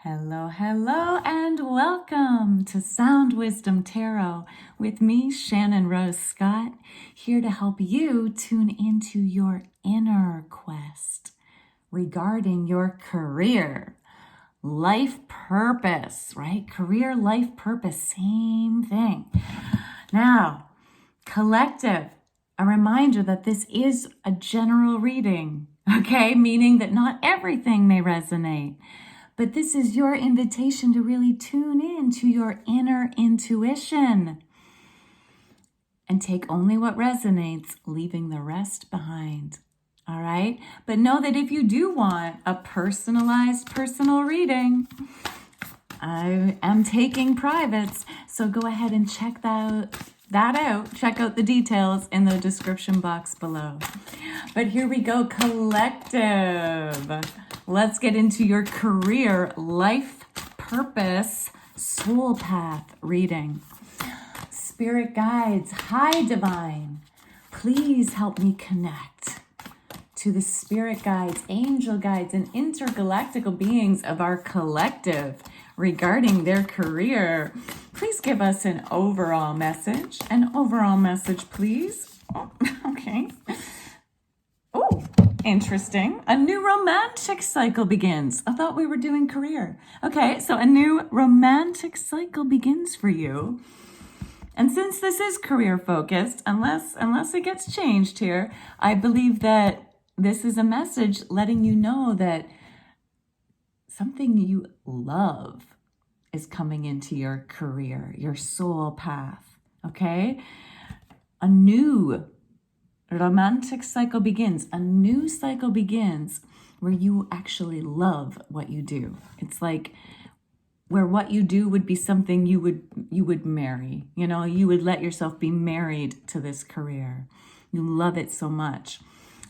Hello, hello, and welcome to Sound Wisdom Tarot with me, Shannon Rose Scott, here to help you tune into your inner quest regarding your career, life purpose, right? Career, life purpose, same thing. Now, collective, a reminder that this is a general reading, okay? Meaning that not everything may resonate. But this is your invitation to really tune in to your inner intuition and take only what resonates, leaving the rest behind. All right? But know that if you do want a personalized personal reading, I am taking privates. So go ahead and check that out. Check out the details in the description box below. But here we go, collective. Let's get into your career, life purpose, soul path reading. Spirit guides, hi divine. Please help me connect to the spirit guides, angel guides, and intergalactical beings of our collective regarding their career. Please give us an overall message. An overall message, please. Oh, okay. Oh, interesting. A new romantic cycle begins. I thought we were doing career. Okay, so a new romantic cycle begins for you. And since this is career focused, unless it gets changed here, I believe that this is a message letting you know that something you love is coming into your career, your soul path, okay? A new romantic cycle begins. A new cycle begins where you actually love what you do. It's like where what you do would be something you would marry. You know, you would let yourself be married to this career. You love it so much.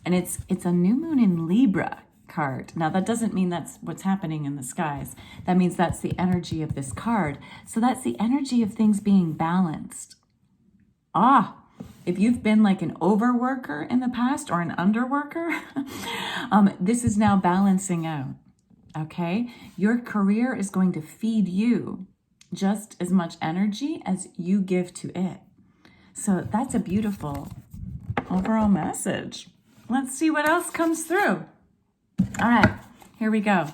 And it's a new moon in Libra card. Now that doesn't mean that's what's happening in the skies. That means that's the energy of this card. So that's the energy of things being balanced. If you've been like an overworker in the past or an underworker, this is now balancing out, okay? Your career is going to feed you just as much energy as you give to it. So that's a beautiful overall message. Let's see what else comes through. All right, here we go.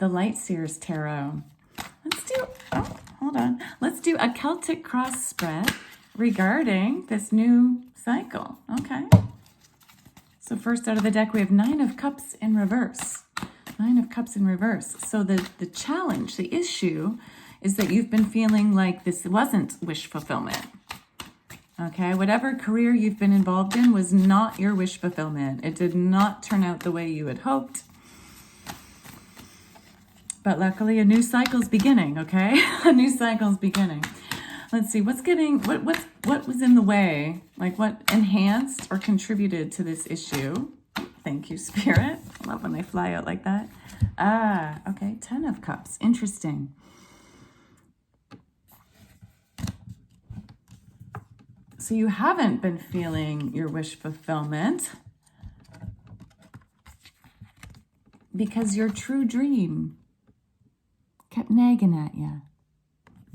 The Light Seers Tarot. Let's do a Celtic cross spread regarding this new cycle. Okay. So first out of the deck, we have Nine of Cups in reverse. Nine of Cups in reverse. So the challenge, the issue is that you've been feeling like this wasn't wish fulfillment. Okay, whatever career you've been involved in was not your wish fulfillment. It did not turn out the way you had hoped. But luckily a new cycle's beginning, okay? A new cycle's beginning. Let's see, what was in the way? Like what enhanced or contributed to this issue? Thank you, Spirit. I love when they fly out like that. Okay, 10 of Cups. Interesting. So you haven't been feeling your wish fulfillment because your true dream kept nagging at you.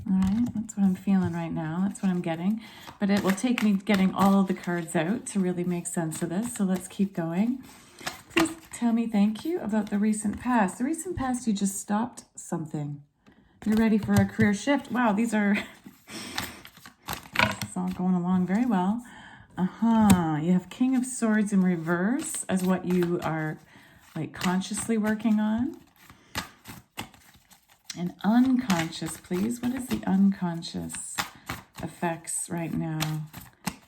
All right, that's what I'm feeling right now. That's what I'm getting. But it will take me getting all of the cards out to really make sense of this. So let's keep going. Please tell me thank you about the recent past. The recent past, you just stopped something. You're ready for a career shift. Wow, these are... it's all going along very well. You have King of Swords in reverse as what you are like consciously working on. And unconscious, please. What is the unconscious effects right now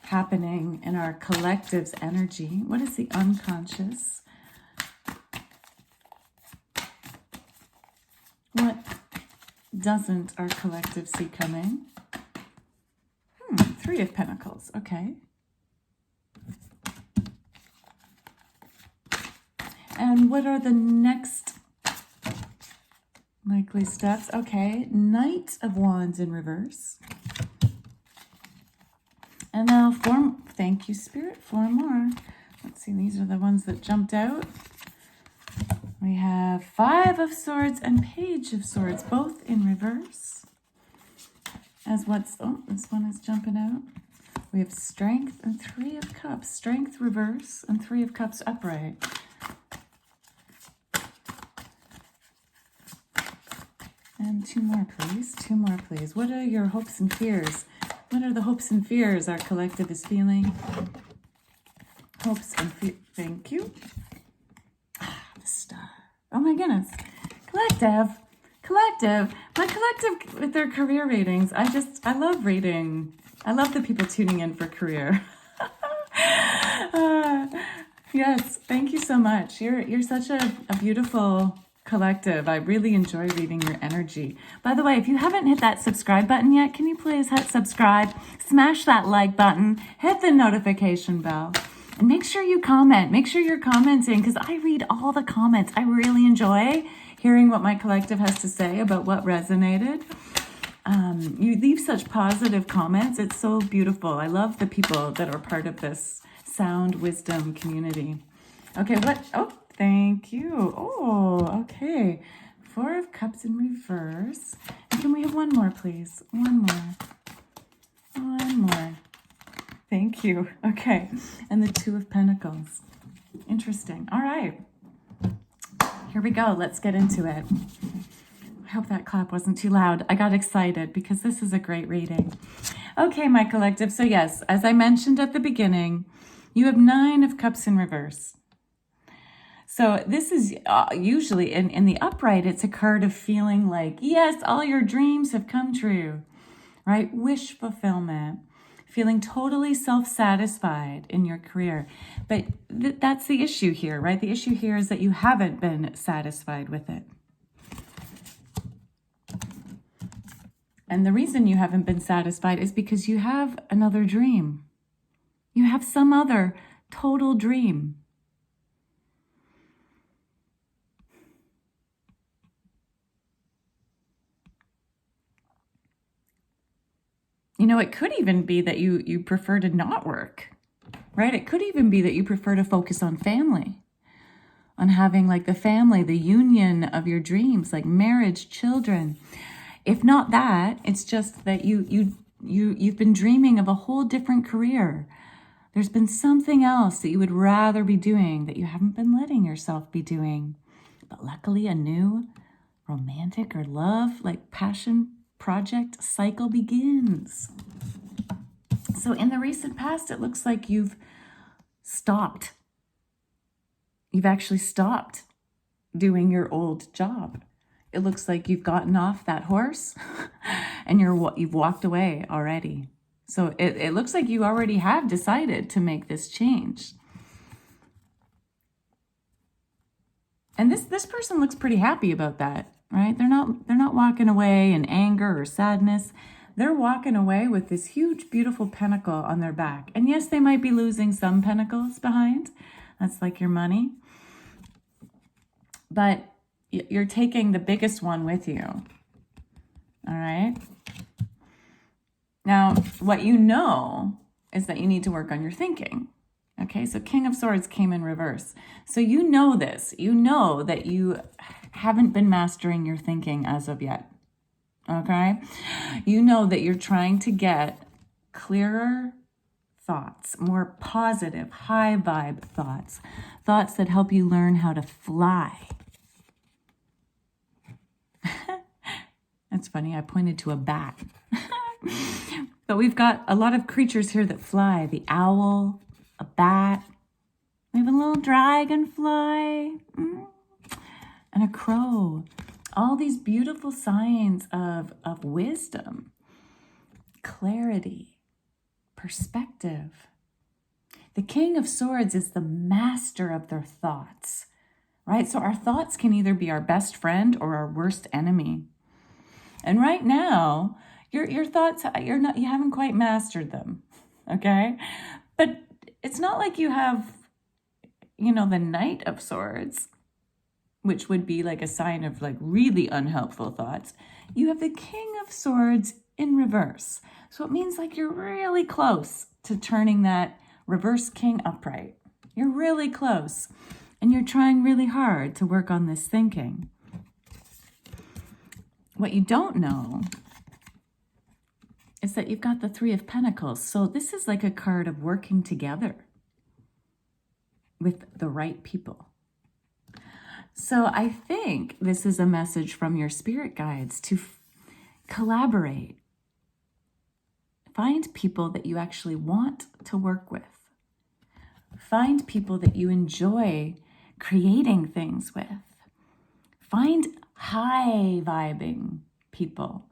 happening in our collective's energy? What is the unconscious? What doesn't our collective see coming? Three of Pentacles. Okay. And what are the next likely steps? Okay, Knight of Wands in reverse. And now thank you, Spirit, 4 more. Let's see, these are the ones that jumped out. We have Five of Swords and Page of Swords, both in reverse. This one is jumping out. We have Strength and Three of Cups. Strength reverse and Three of Cups upright. And two more, please. Two more, please. What are your hopes and fears? What are the hopes and fears our collective is feeling? Hopes and fears. Thank you. The star. Oh my goodness. Collective. My collective with their career ratings. I love reading. I love the people tuning in for career. Yes, thank you so much. You're such a beautiful collective. I really enjoy reading your energy. By the way, if you haven't hit that subscribe button yet, can you please hit subscribe, smash that like button, hit the notification bell, and make sure you comment. Make sure you're commenting, because I read all the comments. I really enjoy hearing what my collective has to say about what resonated. You leave such positive comments. It's so beautiful. I love the people that are part of this sound wisdom community. Okay, thank you. Oh, okay. Four of Cups in reverse. And can we have one more, please? One more. Thank you. Okay. And the Two of Pentacles. Interesting. All right. Here we go. Let's get into it. I hope that clap wasn't too loud. I got excited because this is a great reading. Okay, my collective. So yes, as I mentioned at the beginning, you have Nine of Cups in reverse. So this is usually in the upright, it's a card of feeling like, yes, all your dreams have come true, right? Wish fulfillment, feeling totally self-satisfied in your career. But that's the issue here, right? The issue here is that you haven't been satisfied with it. And the reason you haven't been satisfied is because you have another dream. You have some other total dream. You know, it could even be that you prefer to not work, right? It could even be that you prefer to focus on family, on having like the family, the union of your dreams, like marriage, children. If not that, it's just that you've been dreaming of a whole different career. There's been something else that you would rather be doing that you haven't been letting yourself be doing. But luckily, a new romantic or love, like passion project cycle begins. So in the recent past, it looks like you've stopped. You've actually stopped doing your old job. It looks like you've gotten off that horse and you've walked away already. So it looks like you already have decided to make this change. And this person looks pretty happy about that, right? They're not walking away in anger or sadness. They're walking away with this huge, beautiful pentacle on their back. And yes, they might be losing some pentacles behind. That's like your money. But you're taking the biggest one with you. All right? Now, what you know is that you need to work on your thinking. Okay, so King of Swords came in reverse. So you know this. You know that you haven't been mastering your thinking as of yet. Okay? You know that you're trying to get clearer thoughts, more positive, high vibe thoughts. Thoughts that help you learn how to fly. That's funny, I pointed to a bat. But we've got a lot of creatures here that fly. The owl, a bat, we have a little dragonfly, and a crow. All these beautiful signs of wisdom, clarity, perspective. The King of Swords is the master of their thoughts, right? So our thoughts can either be our best friend or our worst enemy. And right now, your thoughts, you haven't quite mastered them, okay? But it's not like you have, the Knight of Swords, which would be like a sign of like really unhelpful thoughts. You have the King of Swords in reverse. So it means like you're really close to turning that reverse king upright. You're really close. and you're trying really hard to work on this thinking. What you don't know is that you've got the Three of Pentacles. So this is like a card of working together with the right people. So I think this is a message from your spirit guides to collaborate. Find people that you actually want to work with. Find people that you enjoy creating things with. Find high vibing people,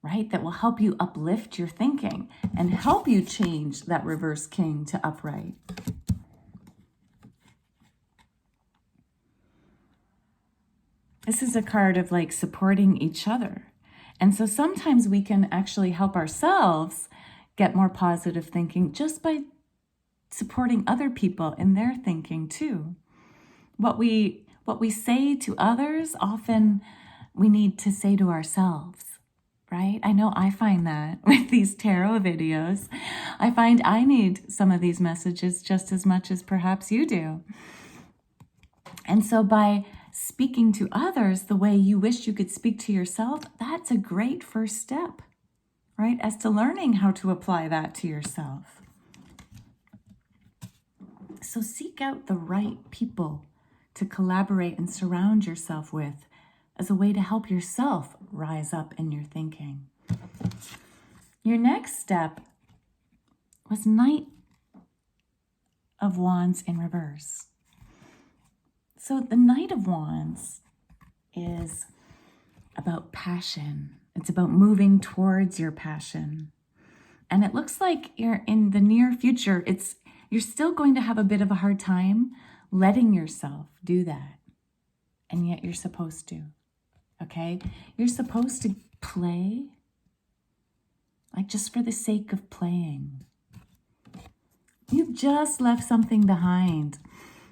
right? That will help you uplift your thinking and help you change that reverse king to upright. This is a card of like supporting each other. And so sometimes we can actually help ourselves get more positive thinking just by supporting other people in their thinking too. What we say to others, often we need to say to ourselves, right? I know I find that with these tarot videos. I find I need some of these messages just as much as perhaps you do. And so by speaking to others the way you wish you could speak to yourself, that's a great first step, right? As to learning how to apply that to yourself. So seek out the right people to collaborate and surround yourself with as a way to help yourself rise up in your thinking. Your next step was Knight of Wands in reverse. So the Knight of Wands is about passion. It's about moving towards your passion. And it looks like you're in the near future, you're still going to have a bit of a hard time letting yourself do that. And yet you're supposed to, okay? You're supposed to play, like just for the sake of playing. You've just left something behind.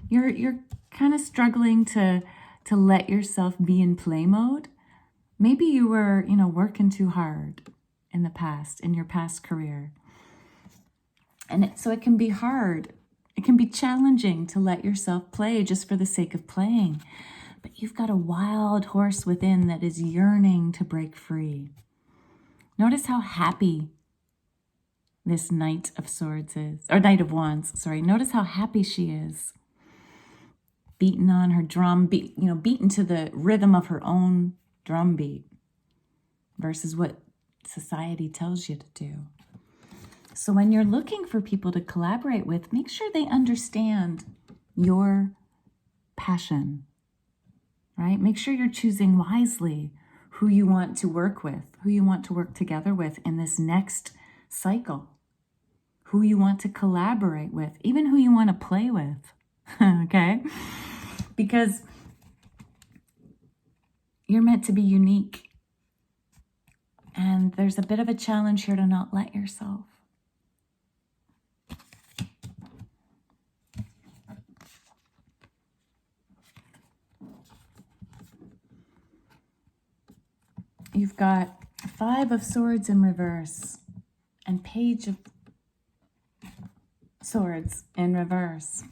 You're kind of struggling to let yourself be in play mode. Maybe you were, working too hard in the past, in your past career. And so it can be hard. It can be challenging to let yourself play just for the sake of playing. But you've got a wild horse within that is yearning to break free. Notice how happy this Knight of Swords is, or Knight of Wands, sorry. Notice how happy she is. Beating on her drum beat, beaten to the rhythm of her own drum beat versus what society tells you to do. So when you're looking for people to collaborate with, make sure they understand your passion, right? Make sure you're choosing wisely who you want to work with, who you want to work together with in this next cycle, who you want to collaborate with, even who you want to play with, okay? Because you're meant to be unique. And there's a bit of a challenge here to not let yourself. You've got Five of Swords in reverse and Page of Swords in reverse.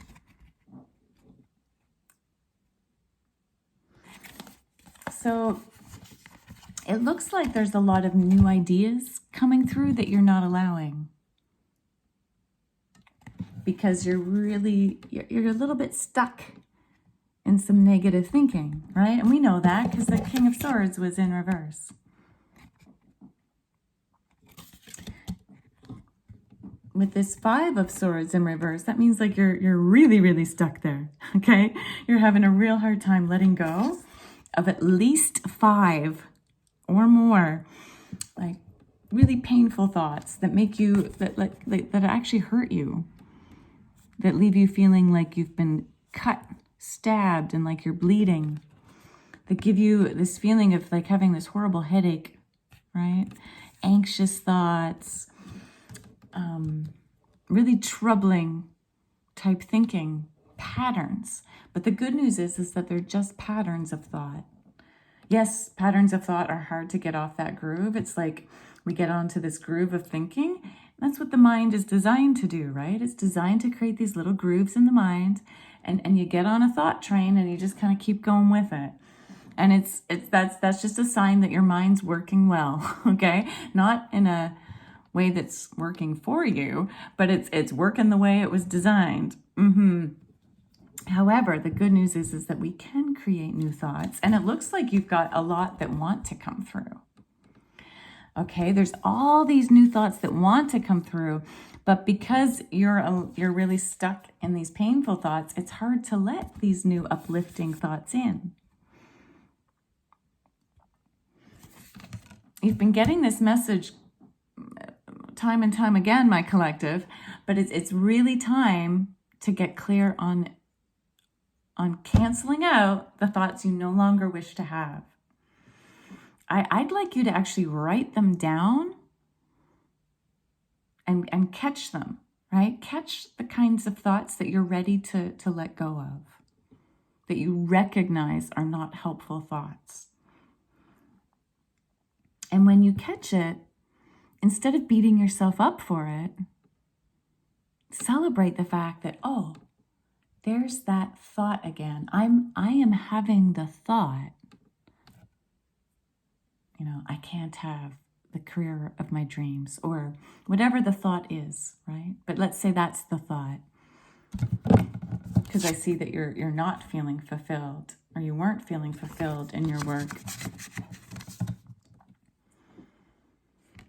So it looks like there's a lot of new ideas coming through that you're not allowing. Because you're a little bit stuck in some negative thinking, right? And we know that because the King of Swords was in reverse. With this Five of Swords in reverse, that means like you're really, really stuck there, okay? You're having a real hard time letting go of at least 5 or more, like really painful thoughts that make you, that actually hurt you, that leave you feeling like you've been cut, stabbed, and like you're bleeding, that give you this feeling of like having this horrible headache, right? Anxious thoughts, really troubling type thinking patterns. But the good news is that they're just patterns of thought. Yes, patterns of thought are hard to get off that groove. It's like we get onto this groove of thinking, That's what the mind is designed to do, right? It's designed to create these little grooves in the mind, and you get on a thought train and you just kind of keep going with it. And that's just a sign that your mind's working well, okay? Not in a way that's working for you, but it's working the way it was designed. However, the good news is that we can create new thoughts, and it looks like you've got a lot that want to come through. Okay, there's all these new thoughts that want to come through, but because you're really stuck in these painful thoughts, it's hard to let these new uplifting thoughts in. You've been getting this message time and time again, my collective, but it's really time to get clear on canceling out the thoughts you no longer wish to have. I'd like you to actually write them down and catch them, right? Catch the kinds of thoughts that you're ready to let go of, that you recognize are not helpful thoughts. And when you catch it, instead of beating yourself up for it, celebrate the fact that, oh, there's that thought again. I am having the thought, I can't have the career of my dreams, or whatever the thought is, right? But let's say that's the thought, because I see that you're not feeling fulfilled, or you weren't feeling fulfilled in your work.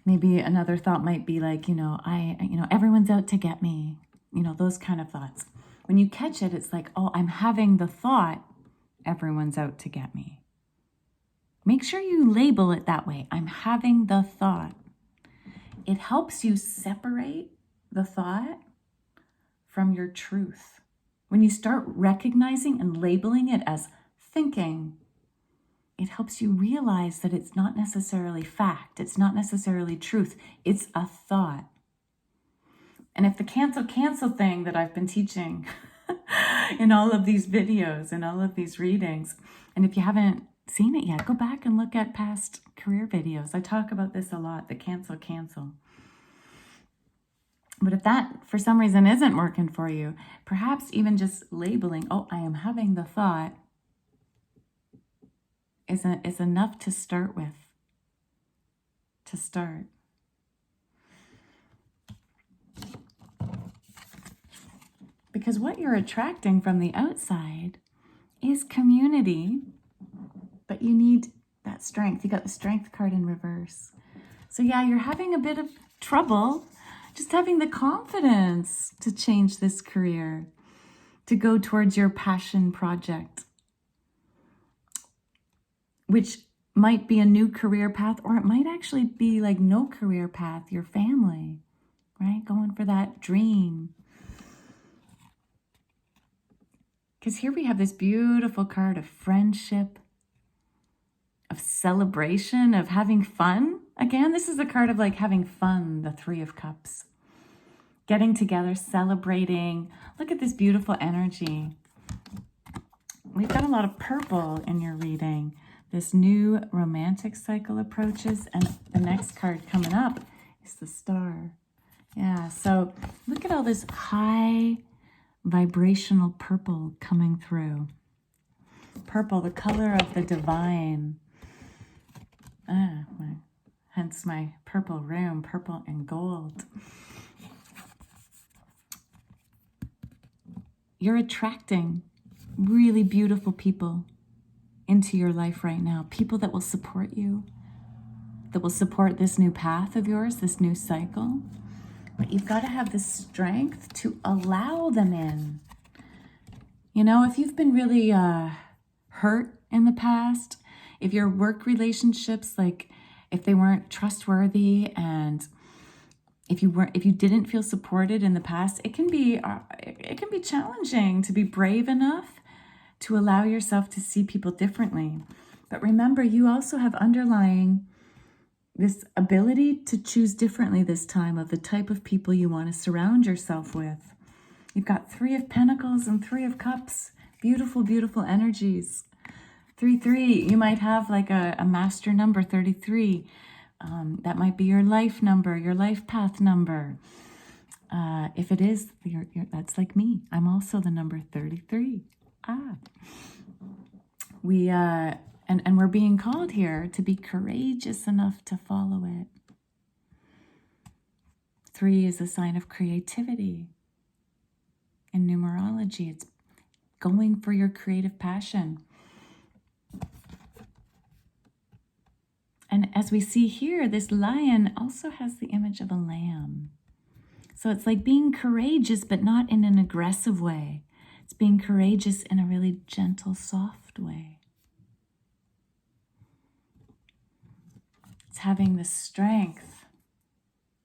Maybe another thought might be like, everyone's out to get me, those kind of thoughts. When you catch it, it's like, oh, I'm having the thought, everyone's out to get me. Make sure you label it that way. I'm having the thought. It helps you separate the thought from your truth. When you start recognizing and labeling it as thinking, it helps you realize that it's not necessarily fact. It's not necessarily truth. It's a thought. And if the cancel thing that I've been teaching in all of these videos and all of these readings, and if you haven't seen it yet, go back and look at past career videos. I talk about this a lot, the cancel. But if that, for some reason, isn't working for you, perhaps even just labeling, oh, I am having the thought, is enough to start with. To start. Because what you're attracting from the outside is community, but you need that strength. You got the strength card in reverse. So yeah, you're having a bit of trouble just having the confidence to change this career, to go towards your passion project, which might be a new career path, or it might actually be like no career path, your family, right? Going for that dream. Because here we have this beautiful card of friendship, of celebration, of having fun. Again, this is a card of like having fun, the Three of Cups. Getting together, celebrating. Look at this beautiful energy. We've got a lot of purple in your reading. This new romantic cycle approaches, and the next card coming up is the Star. Yeah, so look at all this high vibrational purple coming through. Purple, the color of the divine. Hence my purple room, purple and gold. You're attracting really beautiful people into your life right now. People that will support you, that will support this new path of yours, this new cycle. But you've got to have the strength to allow them in. If you've been really hurt in the past, if your work relationships, like if they weren't trustworthy, and if you didn't feel supported in the past, it can be challenging to be brave enough to allow yourself to see people differently. But remember, you also have underlying this ability to choose differently this time of the type of people you want to surround yourself with. You've got Three of Pentacles and Three of Cups. Beautiful, beautiful energies. 3-3, you might have like a master number, 33. That might be your life number, your life path number. If it is, that's like me. I'm also the number 33. And we're being called here to be courageous enough to follow it. 3 is a sign of creativity. In numerology, it's going for your creative passion. And as we see here, this lion also has the image of a lamb. So it's like being courageous, but not in an aggressive way. It's being courageous in a really gentle, soft way. It's having the strength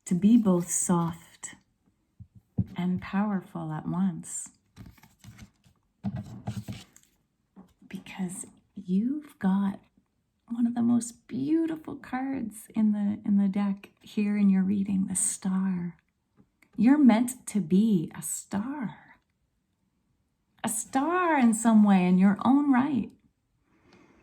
to be both soft and powerful at once. Because you've got one of the most beautiful cards in the deck here in your reading, the star. You're meant to be a star. A star in some way in your own right.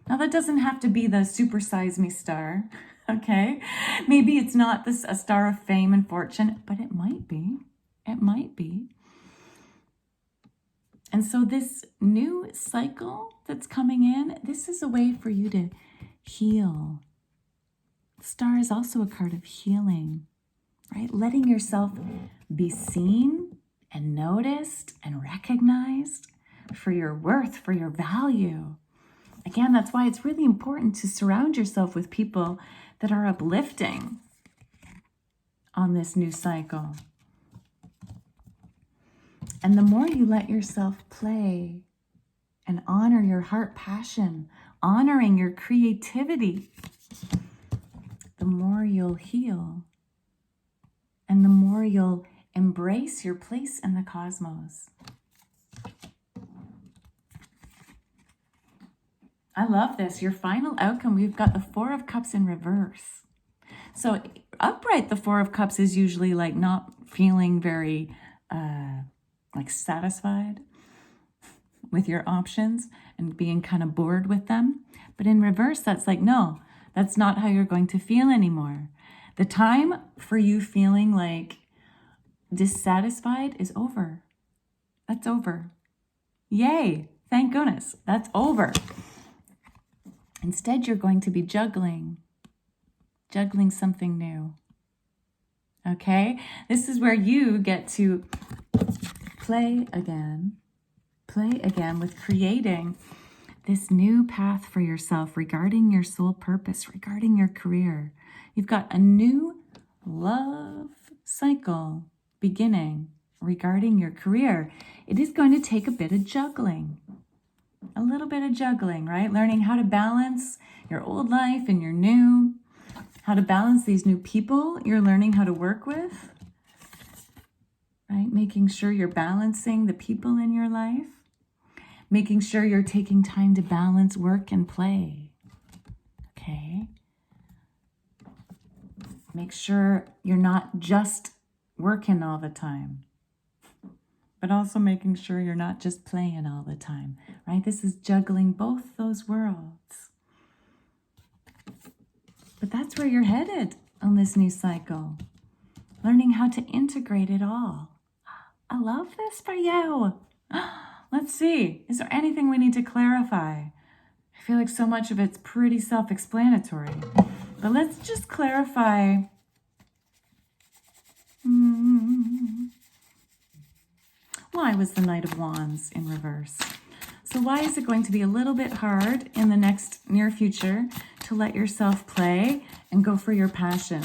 Now that doesn't have to be the Super Size Me star, okay? Maybe it's not a star of fame and fortune, but it might be. It might be. And so this new cycle that's coming in, this is a way for you to heal. The star is also a card of healing, right? Letting yourself be seen and noticed and recognized for your worth, for your value. Again, that's why it's really important to surround yourself with people that are uplifting on this new cycle. And the more you let yourself play and honor your heart passion, honoring your creativity, the more you'll heal and the more you'll embrace your place in the cosmos. I love this. Your final outcome, we've got the 4 of Cups in reverse. So upright, the 4 of Cups is usually like not feeling very like satisfied with your options and being kind of bored with them. But in reverse, that's like, no, that's not how you're going to feel anymore. The time for you feeling like dissatisfied is over. That's over. Yay. Thank goodness. That's over. Instead, you're going to be juggling something new. Okay? This is where you get to play again with creating this new path for yourself regarding your soul purpose, regarding your career. You've got a new love cycle beginning regarding your career. It is going to take a bit of juggling. A little bit of juggling, right? Learning how to balance your old life and your new. How to balance these new people you're learning how to work with. Right? Making sure you're balancing the people in your life. Making sure you're taking time to balance work and play. Okay? Make sure you're not just working all the time, but also making sure you're not just playing all the time, right? This is juggling both those worlds. But that's where you're headed on this new cycle. Learning how to integrate it all. I love this for you. Let's see. Is there anything we need to clarify? I feel like so much of it's pretty self-explanatory. But let's just clarify. Why was the Knight of Wands in reverse? So why is it going to be a little bit hard in the next near future to let yourself play and go for your passion?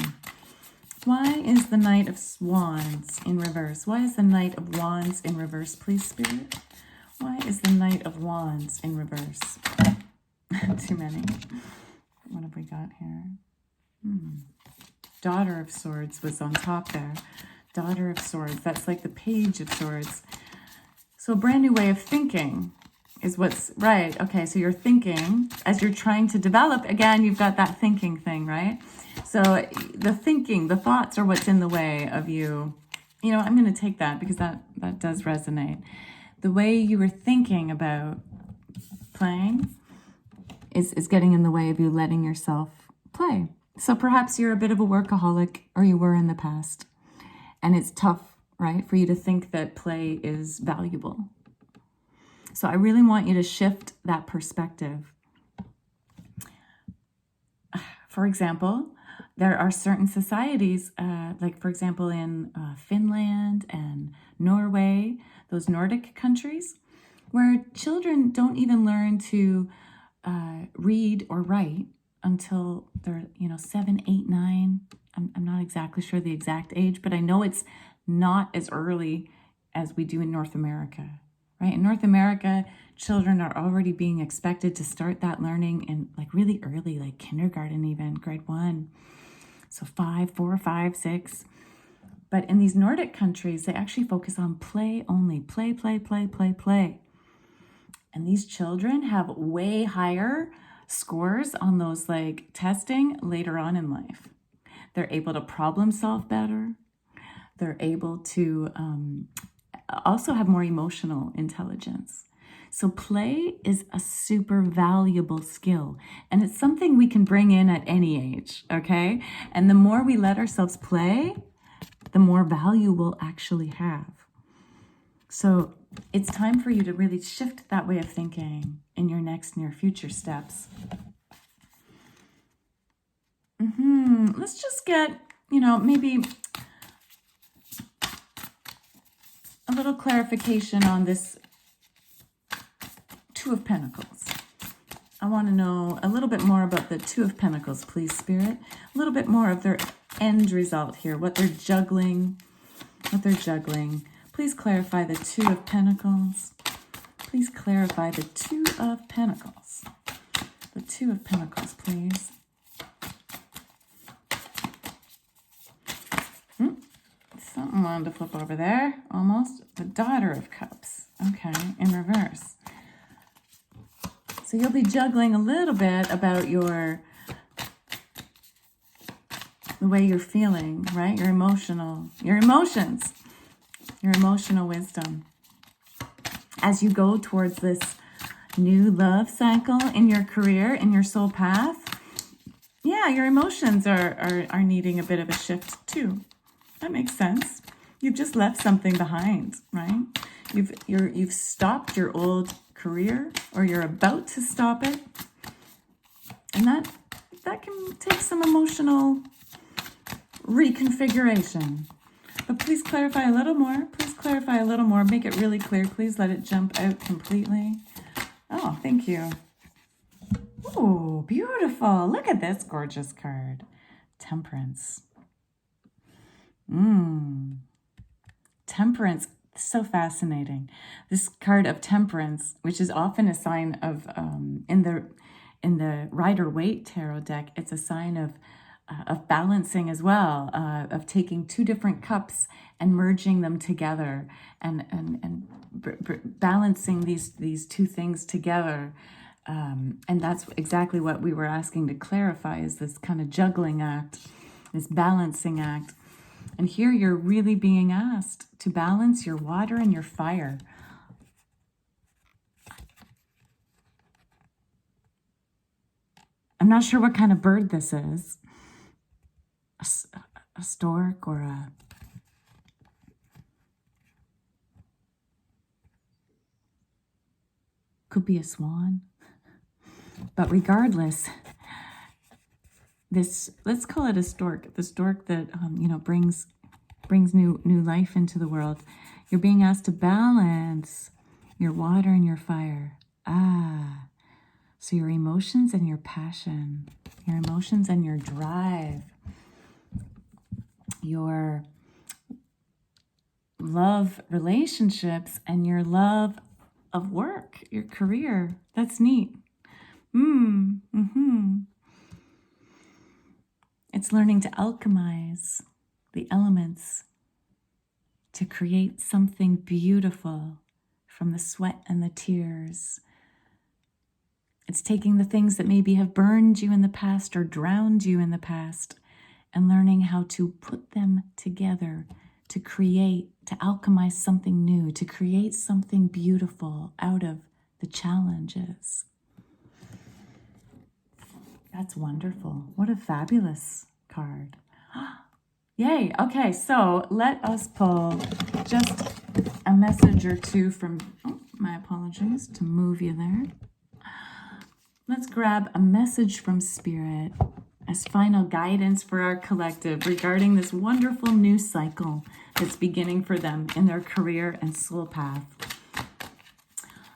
Why is the Knight of Wands in reverse? Why is the Knight of Wands in reverse, please, Spirit? Why is the Knight of Wands in reverse? Too many. What have we got here? Daughter of Swords was on top there. Daughter of Swords. That's like the Page of Swords. So a brand new way of thinking is what's right. Okay, so you're thinking as you're trying to develop. Again, you've got that thinking thing, right? So the thinking, the thoughts are what's in the way of you. You know, I'm going to take that because that does resonate. The way you were thinking about playing is getting in the way of you letting yourself play. So perhaps you're a bit of a workaholic, or you were in the past, and it's tough, right, for you to think that play is valuable. So I really want you to shift that perspective. For example, there are certain societies, like for example in Finland and Norway, those Nordic countries, where children don't even learn to read or write until they're 7, 8, 9. I'm not exactly sure the exact age, but I know it's not as early as we do in North America, right? In North America, children are already being expected to start that learning in like really early, like kindergarten, even grade 1. So 4, 5, 6. But in these Nordic countries, they actually focus on play only. Play, play, play, play, play. And these children have way higher scores on those like testing later on in life. They're able to problem solve better. They're able to also have more emotional intelligence. So play is a super valuable skill, and it's something we can bring in at any age, okay? And the more we let ourselves play, the more value we'll actually have. So it's time for you to really shift that way of thinking in your next near future steps. Let's just get, maybe a little clarification on this Two of Pentacles. I want to know a little bit more about the Two of Pentacles, please, Spirit. A little bit more of their end result here, what they're juggling. Please clarify the Two of Pentacles. Please clarify the Two of Pentacles. The Two of Pentacles, please. Something wanted to flip over there, almost. The Daughter of Cups. Okay, in reverse. So you'll be juggling a little bit about the way you're feeling, right? Your emotions, your emotional wisdom. As you go towards this new love cycle in your career, in your soul path, yeah, your emotions are needing a bit of a shift too. That makes sense. You've just left something behind, right? You've stopped your old career, or you're about to stop it, and that can take some emotional reconfiguration. But please clarify a little more. Please clarify a little more. Make it really clear. Please let it jump out completely. Oh, thank you. Oh, beautiful. Look at this gorgeous card. Temperance. Temperance. So fascinating. This card of Temperance, which is often a sign of in the Rider-Waite tarot deck, it's a sign of balancing as well, of taking two different cups and merging them together, and balancing these two things together. And that's exactly what we were asking to clarify, is this kind of juggling act, this balancing act. And here you're really being asked to balance your water and your fire. I'm not sure what kind of bird this is. A stork or a... Could be a swan. But regardless, let's call it a stork. The stork that brings new life into the world. You're being asked to balance your water and your fire. So your emotions and your passion, your emotions and your drive, your love relationships and your love of work, your career. That's neat. It's learning to alchemize the elements to create something beautiful from the sweat and the tears. It's taking the things that maybe have burned you in the past or drowned you in the past and learning how to put them together to create, to alchemize something new, to create something beautiful out of the challenges. That's wonderful. What a fabulous card. Yay. Okay, so let us pull just a message or two from, oh, my apologies to move you there. Let's grab a message from Spirit as final guidance for our collective regarding this wonderful new cycle that's beginning for them in their career and soul path.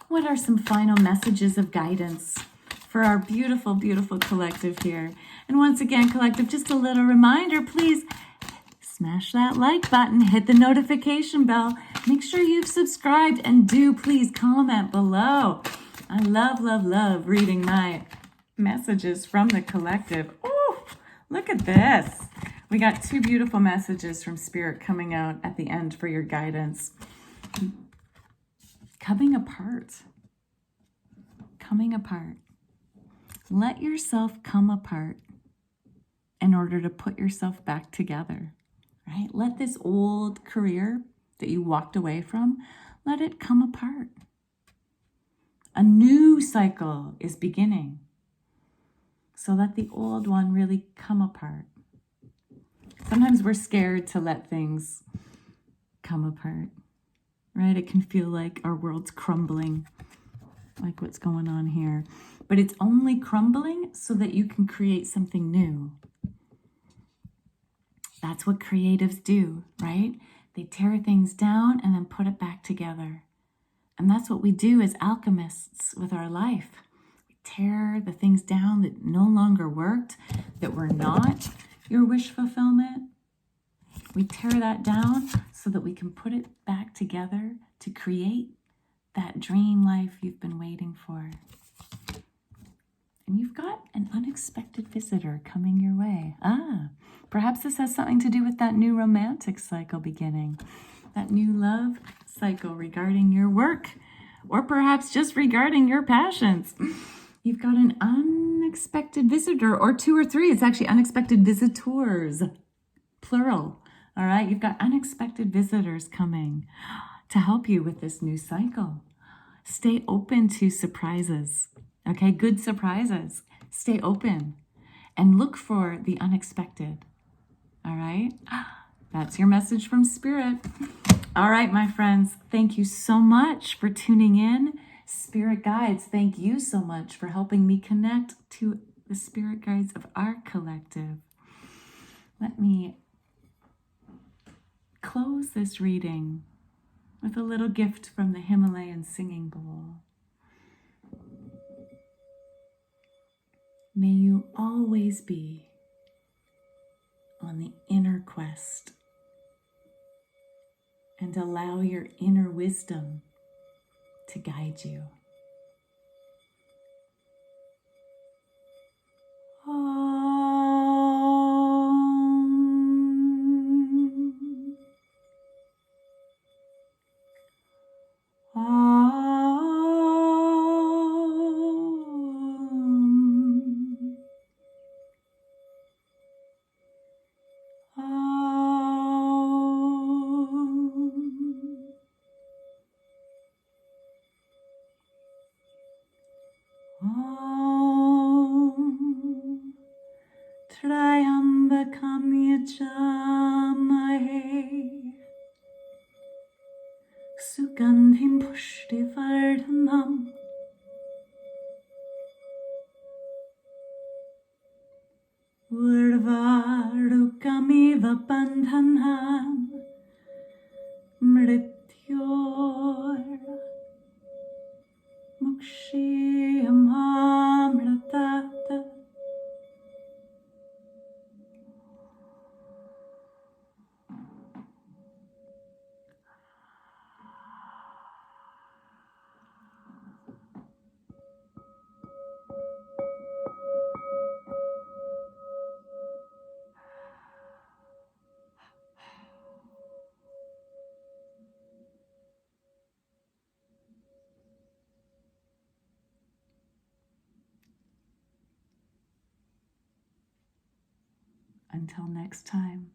What are some final messages of guidance for our beautiful, beautiful collective here? And once again, collective, just a little reminder, please smash that like button, hit the notification bell, make sure you've subscribed, and do please comment below. I love, love, love reading my messages from the collective. Oh, look at this. We got two beautiful messages from Spirit coming out at the end for your guidance. Coming apart. Coming apart. Let yourself come apart in order to put yourself back together, right? Let this old career that you walked away from, let it come apart. A new cycle is beginning. So let the old one really come apart. Sometimes we're scared to let things come apart, right? It can feel like our world's crumbling, like what's going on here. But it's only crumbling so that you can create something new. That's what creatives do, right? They tear things down and then put it back together. And that's what we do as alchemists with our life. We tear the things down that no longer worked, that were not your wish fulfillment. We tear that down so that we can put it back together to create that dream life you've been waiting for. And you've got an unexpected visitor coming your way. Perhaps this has something to do with that new romantic cycle beginning, that new love cycle regarding your work, or perhaps just regarding your passions. You've got an unexpected visitor, or two or three. It's actually unexpected visitors, plural. All right, you've got unexpected visitors coming to help you with this new cycle. Stay open to surprises, okay? Good surprises. Stay open and look for the unexpected, all right? That's your message from Spirit. All right, my friends, thank you so much for tuning in. Spirit guides, thank you so much for helping me connect to the spirit guides of our collective. Let me close this reading with a little gift from the Himalayan singing bowl. May you always be on the inner quest and allow your inner wisdom to guide you. Triambakam yajamahe Sugandhim pushtivardhanam Urvarukamiva bandhanam Mrityor Mukshiyam amritata. Until next time.